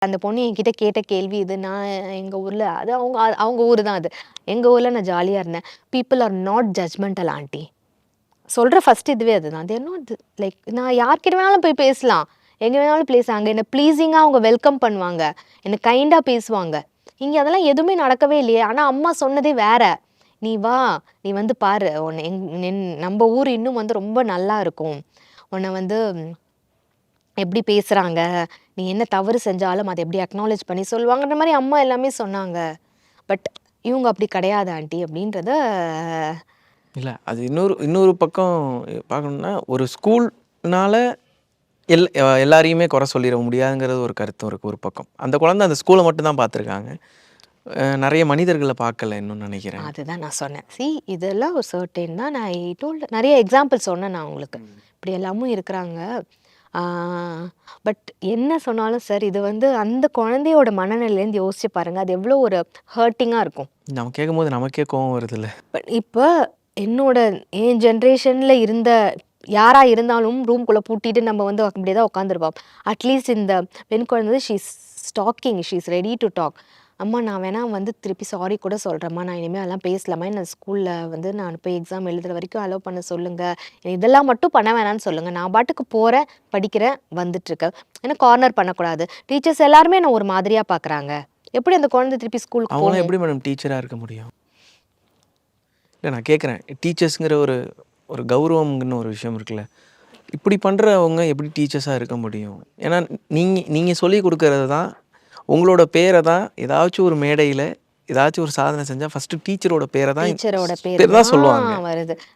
அந்த பொண்ணு என்கிட்ட கேட்ட கேள்வி இது. நான் எங்க ஊர்ல அது அவங்க ஊரு தான் அது. எங்க ஊர்ல நான் ஜாலியா இருந்தேன். "People are not judgemental anti." சொல்ற ஃபர்ஸ்ட் இதுவே அதுதான். தேர் நாட் லைக் நான் யார்கிட்ட வேணாலும் போய் பேசலாம். எங்க வேணாலும் பேசுவாங்க. என்ன ப்ளீஸிங்கா அவங்க வெல்கம் பண்ணுவாங்க. என்ன கைண்டா பேசுவாங்க. இங்க அதெல்லாம் எதுவுமே நடக்கவே இல்லையே! ஆனா அம்மா சொன்னதே வேற. "நீ வா, நீ வந்து பாரு. உன்ன நம்ப ஊர் இன்னும் வந்து ரொம்ப நல்லா இருக்கும். உன்ன வந்து எப்படி பேசுறாங்க, நீ என்ன தவறு செஞ்சாலும் அத எப்படி அக்னாலெட்ஜ் பண்ணி சொல்லுவாங்கன்ற" மாரி அம்மா எல்லாமே சொன்னாங்க. பட் இவங்க அப்படி கிடையாது ஆன்டி அப்படின்றத இல்ல. அது இன்னொரு இன்னொரு பக்கம் பார்க்கணும்னா, ஒரு ஸ்கூல்னால எல்லாரையுமே குறை சொல்லிற முடியாதுங்கிறது ஒரு கருத்தும் இருக்கு ஒரு பக்கம். அந்த குழந்தை அந்த ஸ்கூல மட்டும் தான் பார்த்துருக்காங்க. நெறைய மனிதர்கள பார்க்கல இன்னும் நெனைக்கிறேன். அதுதான் நான் சொன்னேன். இதெல்லாம் ஒரு சர்டைன் தான். நான் நெறைய எக்ஸாம்பிள் சொன்னேன் நான் உங்களுக்கு. இப்படி எல்லாமும் இருக்கிறாங்க. ஆ பட் என்ன சொன்னாலும் சார், இது வந்து அந்த குழந்தையோட மனநிலையிலேருந்து யோசிச்சு பாருங்க. அது எவ்வளோ ஒரு ஹர்ட்டிங்கா இருக்கும். நம்ம கேட்கும்போது நமக்கே கோவம் வருதுல்ல. பட் இப்ப என்னோட என் ஜெனரேஷன்ல இருந்த யாரா இருந்தாலும் ரூம்குள்ள பூட்டிட்டு நம்ம வந்து அப்படியே தான் உட்காந்துருப்போம். அட்லீஸ்ட் இந்த பெண் குழந்தை she is talking, she is ready to talk. அம்மா நான் வேணா வந்து திருப்பி சாரி கூட சொல்றேம்மா. நான் இனிமே அதெல்லாம் பேசலாமா. என்ன ஸ்கூல்ல வந்து நான் போய் எக்ஸாம் எழுதுற வரைக்கும் அலோவ் பண்ண சொல்லுங்க. இதெல்லாம் மட்டும் பண்ண வேணாம்னு சொல்லுங்க. நான் பாட்டுக்கு போறேன், படிக்கிறேன், வந்துட்டுருக்கேன். ஏன்னா கார்னர் பண்ணக்கூடாது. டீச்சர்ஸ் எல்லாருமே என்ன ஒரு மாதிரியா பார்க்குறாங்க. எப்படி அந்த குழந்தை திருப்பி ஸ்கூலுக்கு அவங்களாம் போகும்? எப்படி மேடம் டீச்சரா இருக்க முடியும்? இல்ல நான் கேட்குறேன். டீச்சர்ஸ்ங்கிற ஒரு ஒரு கௌரவம்ன்னு ஒரு விஷயம் இருக்குல்ல. இப்படி பண்றவங்க எப்படி டீச்சர்ஸா இருக்க முடியும்? ஏன்னா நீங்க சொல்லிக் குடுக்கறது தான் உங்களோட பேர தான் ஏதாச்சும் ஒரு மேடையில ஏதாச்சும் ஒரு சாதனை செஞ்சா ஃபர்ஸ்ட் டீச்சரோட பேர தான் டீச்சரோட பேரு பேர் தான் சொல்லுவாங்க. தான் வருது.